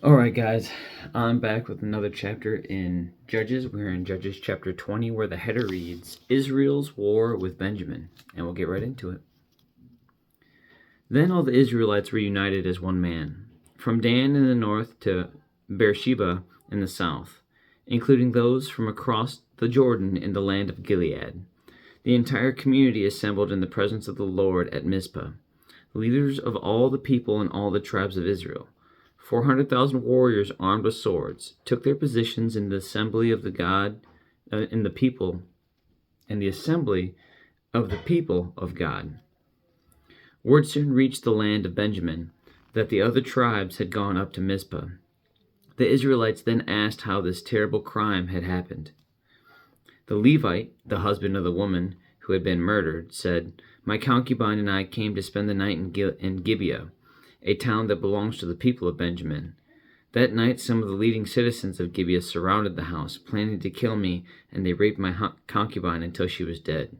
Alright, guys, I'm back with another chapter in Judges. We're in Judges chapter 20, where the header reads, Israel's War with Benjamin. And we'll get right into it. Then all the Israelites were united as one man, from Dan in the north to Beersheba in the south, including those from across the Jordan in the land of Gilead. The entire community assembled in the presence of the Lord at Mizpah, leaders of all the people and all the tribes of Israel. 400,000 warriors armed with swords took their positions in the assembly of the assembly of the people of God. Word soon reached the land of Benjamin that the other tribes had gone up to Mizpah. The Israelites then asked how this terrible crime had happened. The Levite, the husband of the woman who had been murdered, said, "My concubine and I came to spend the night in Gibeah, a town that belongs to the people of Benjamin. That night some of the leading citizens of Gibeah surrounded the house, planning to kill me, and they raped my concubine until she was dead.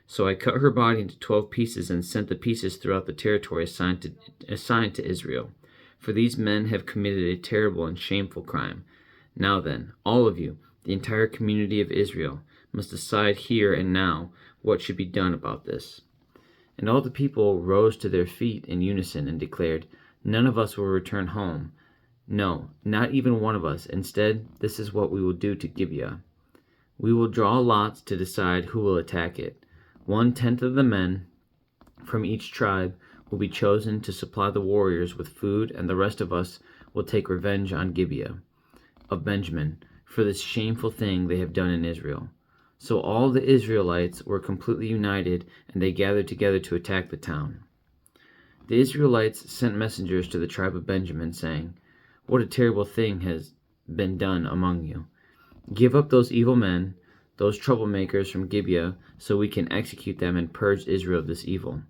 So I cut her body into 12 pieces and sent the pieces throughout the territory assigned to Israel. For these men have committed a terrible and shameful crime. Now then, all of you, the entire community of Israel, must decide here and now what should be done about this." And all the people rose to their feet in unison and declared, "None of us will return home. No, not even one of us. Instead, this is what we will do to Gibeah. We will draw lots to decide who will attack it. 1/10 of the men from each tribe will be chosen to supply the warriors with food, and the rest of us will take revenge on Gibeah of Benjamin for this shameful thing they have done in Israel." So all the Israelites were completely united, and they gathered together to attack the town. The Israelites sent messengers to the tribe of Benjamin, saying, "What a terrible thing has been done among you. Give up those evil men, those troublemakers from Gibeah, so we can execute them and purge Israel of this evil."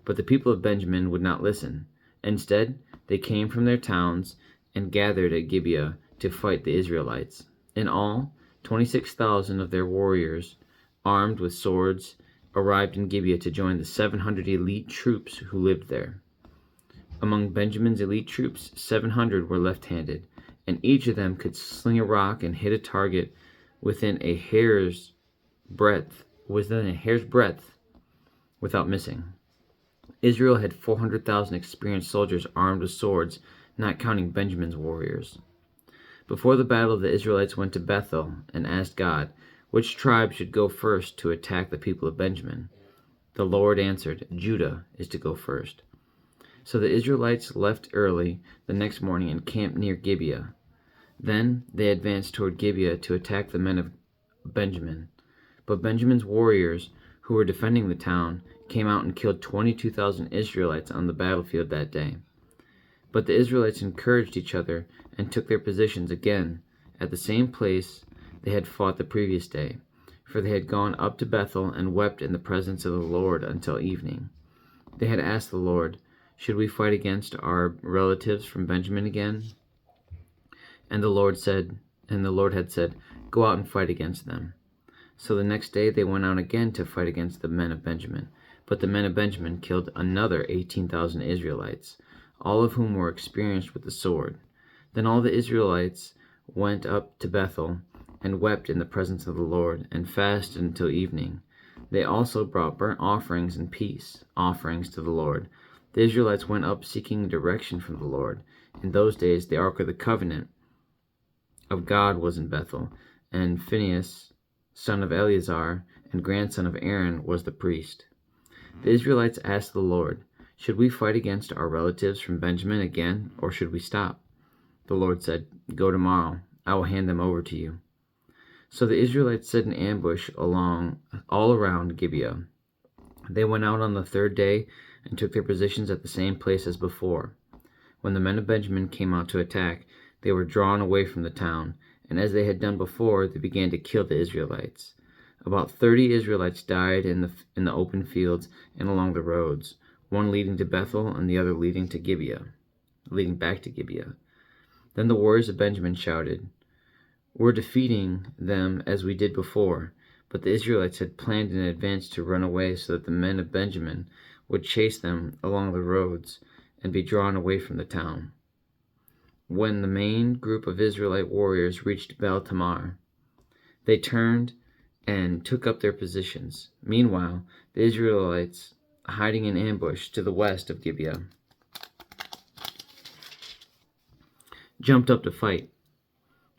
But the people of Benjamin would not listen. Instead, they came from their towns and gathered at Gibeah to fight the Israelites. In all, 26,000 of their warriors, armed with swords, arrived in Gibeah to join the 700 elite troops who lived there. Among Benjamin's elite troops, 700 were left-handed, and each of them could sling a rock and hit a target within a hair's breadth without missing. Israel had 400,000 experienced soldiers armed with swords, not counting Benjamin's warriors. Before the battle, the Israelites went to Bethel and asked God, which tribe should go first to attack the people of Benjamin. The Lord answered, "Judah is to go first." So the Israelites left early the next morning and camped near Gibeah. Then they advanced toward Gibeah to attack the men of Benjamin. But Benjamin's warriors, who were defending the town, came out and killed 22,000 Israelites on the battlefield that day. But the Israelites encouraged each other and took their positions again at the same place they had fought the previous day, for they had gone up to Bethel and wept in the presence of the Lord until evening. They had asked the Lord, "Should we fight against our relatives from Benjamin again?" And the Lord had said, "Go out and fight against them." So the next day they went out again to fight against the men of Benjamin. But the men of Benjamin killed another 18,000 Israelites, all of whom were experienced with the sword. Then all the Israelites went up to Bethel and wept in the presence of the Lord, and fasted until evening. They also brought burnt offerings and peace offerings to the Lord. The Israelites went up seeking direction from the Lord. In those days the Ark of the Covenant of God was in Bethel, and Phinehas, son of Eleazar and grandson of Aaron, was the priest. The Israelites asked the Lord, "Should we fight against our relatives from Benjamin again, or should we stop?" The Lord said, "Go tomorrow. I will hand them over to you." So the Israelites set an ambush all around Gibeah. They went out on the third day and took their positions at the same place as before. When the men of Benjamin came out to attack, they were drawn away from the town, and as they had done before, they began to kill the Israelites. About 30 Israelites died in the open fields and along the roads, one leading to Bethel and the other leading back to Gibeah. Then the warriors of Benjamin shouted, "We're defeating them as we did before." But the Israelites had planned in advance to run away so that the men of Benjamin would chase them along the roads and be drawn away from the town. when the main group of Israelite warriors reached Bel Tamar, they turned and took up their positions. Meanwhile, the Israelites, hiding in ambush to the west of Gibeah, jumped up to fight.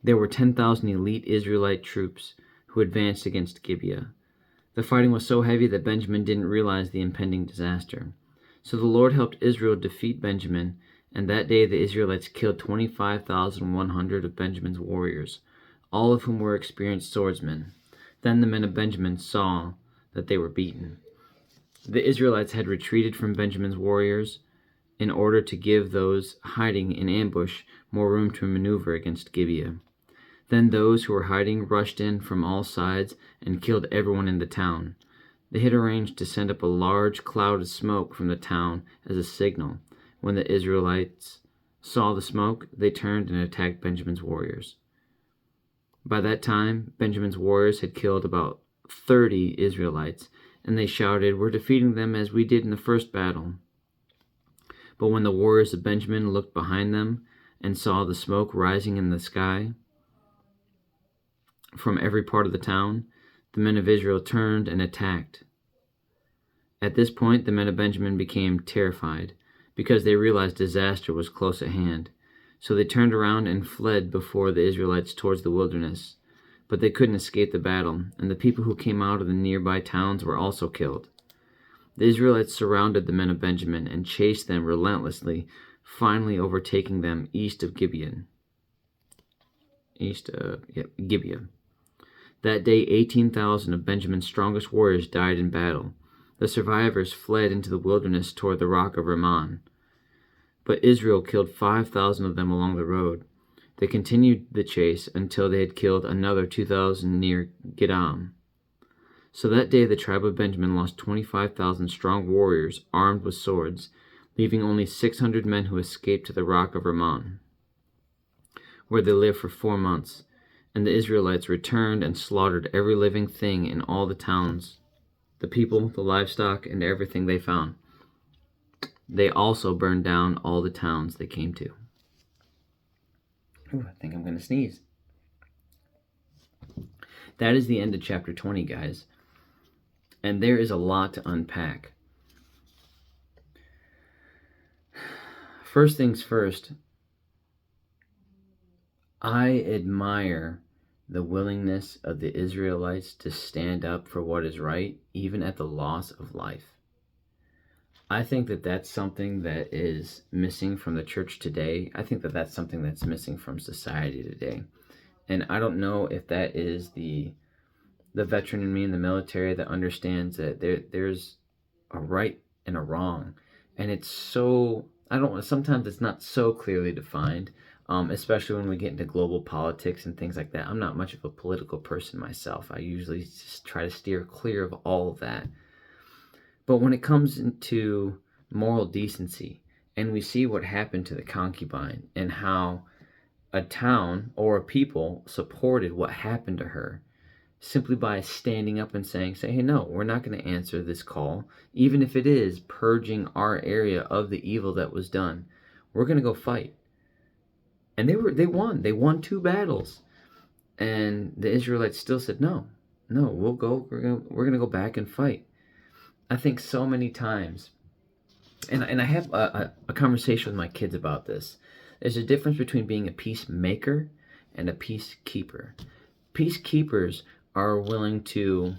There were 10,000 elite Israelite troops who advanced against Gibeah. The fighting was so heavy that Benjamin didn't realize the impending disaster. So the Lord helped Israel defeat Benjamin, and that day the Israelites killed 25,100 of Benjamin's warriors, all of whom were experienced swordsmen. Then the men of Benjamin saw that they were beaten. The Israelites had retreated from Benjamin's warriors in order to give those hiding in ambush more room to maneuver against Gibeah. Then those who were hiding rushed in from all sides and killed everyone in the town. They had arranged to send up a large cloud of smoke from the town as a signal. When the Israelites saw the smoke, they turned and attacked Benjamin's warriors. By that time, Benjamin's warriors had killed about 30 Israelites, and they shouted, "We're defeating them as we did in the first battle." But when the warriors of Benjamin looked behind them and saw the smoke rising in the sky from every part of the town, the men of Israel turned and attacked. At this point, the men of Benjamin became terrified because they realized disaster was close at hand. So they turned around and fled before the Israelites towards the wilderness. But they couldn't escape the battle, and the people who came out of the nearby towns were also killed. The Israelites surrounded the men of Benjamin and chased them relentlessly, finally overtaking them east of Gibeah. That day, 18,000 of Benjamin's strongest warriors died in battle. The survivors fled into the wilderness toward the rock of Rimmon. But Israel killed 5,000 of them along the road. They continued the chase until they had killed another 2,000 near Gidam. So that day the tribe of Benjamin lost 25,000 strong warriors armed with swords, leaving only 600 men who escaped to the rock of Rimmon, where they lived for 4 months. And the Israelites returned and slaughtered every living thing in all the towns, the people, the livestock, and everything they found. They also burned down all the towns they came to. Ooh, I think I'm going to sneeze. That is the end of chapter 20, guys. And there is a lot to unpack. First things first, I admire the willingness of the Israelites to stand up for what is right, even at the loss of life. I think that that's something that is missing from the church today. I think that that's something that's missing from society today. And I don't know if that is the veteran in me in the military that understands that there's a right and a wrong. And it's so, sometimes it's not so clearly defined, especially when we get into global politics and things like that. I'm not much of a political person myself. I usually just try to steer clear of all of that. But when it comes into moral decency, and we see what happened to the concubine and how a town or a people supported what happened to her simply by standing up and saying, hey, no, we're not going to answer this call, even if it is purging our area of the evil that was done. We're going to go fight. And they won. They won 2 battles. And the Israelites still said, no, we'll go. We're going to go back and fight. I think so many times, and I have a conversation with my kids about this. There's a difference between being a peacemaker and a peacekeeper. Peacekeepers are willing to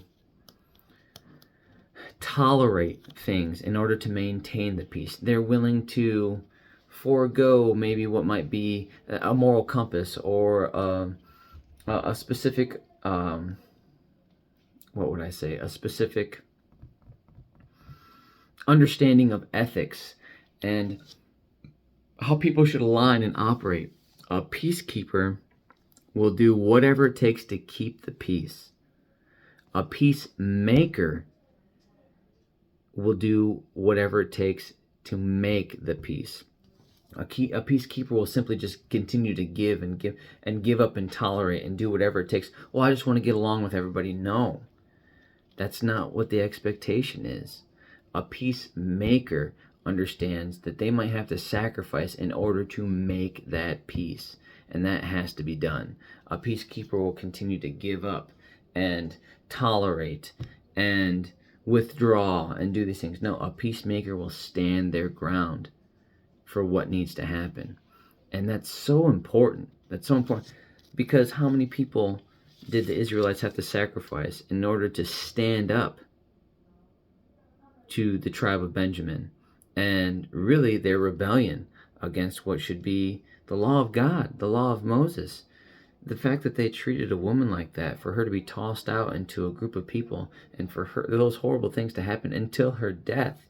tolerate things in order to maintain the peace. They're willing to forego maybe what might be a moral compass or a specific, a specific understanding of ethics and how people should align and operate. A peacekeeper will do whatever it takes to keep the peace. A peacemaker will do whatever it takes to make the peace. A peacekeeper will simply just continue to give up and tolerate and do whatever it takes. Well, I just want to get along with everybody. No, that's not what the expectation is. A peacemaker understands that they might have to sacrifice in order to make that peace. And that has to be done. A peacekeeper will continue to give up and tolerate and withdraw and do these things. No, a peacemaker will stand their ground for what needs to happen. And that's so important. That's so important. Because how many people did the Israelites have to sacrifice in order to stand up to the tribe of Benjamin and really their rebellion against what should be the law of God, the law of Moses? The fact that they treated a woman like that, for her to be tossed out into a group of people, and for her those horrible things to happen until her death.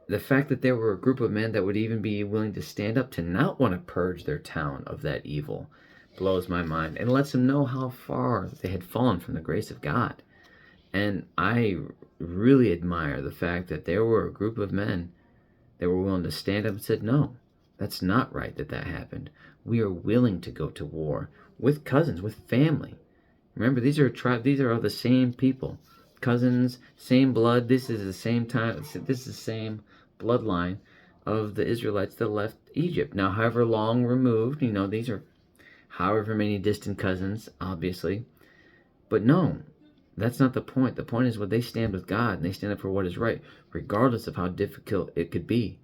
The fact that there were a group of men that would even be willing to stand up to not want to purge their town of that evil blows my mind, and lets them know how far they had fallen from the grace of God. And I really admire the fact that there were a group of men that were willing to stand up and said, no, that's not right that happened. We are willing to go to war with cousins, with family. Remember, these are of the same people, cousins, same blood. This is the same time. This is the same bloodline of the Israelites that left Egypt. Now, however long removed, these are however many distant cousins, obviously. But no, that's not the point. The point is when they stand with God and they stand up for what is right, regardless of how difficult it could be.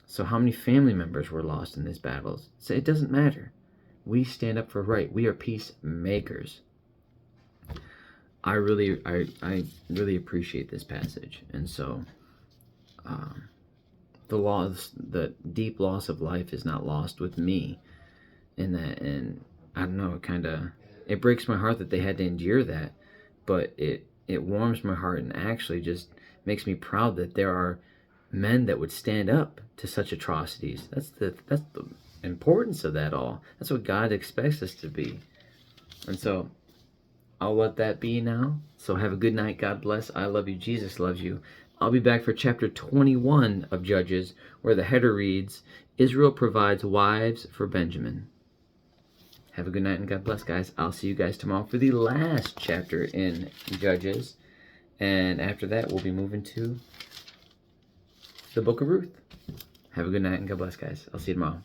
So how many family members were lost in these battles? So it doesn't matter. We stand up for right. We are peacemakers. I really appreciate this passage. And so the deep loss of life is not lost with me in that. And I don't know, it breaks my heart that they had to endure that, but it warms my heart and actually just makes me proud that there are men that would stand up to such atrocities. That's the importance of that all. That's what God expects us to be. And so I'll let that be now. So have a good night. God bless. I love you. Jesus loves you. I'll be back for chapter 21 of Judges, where the header reads, Israel provides wives for Benjamin. Have a good night and God bless, guys. I'll see you guys tomorrow for the last chapter in Judges. And after that, we'll be moving to the book of Ruth. Have a good night and God bless, guys. I'll see you tomorrow.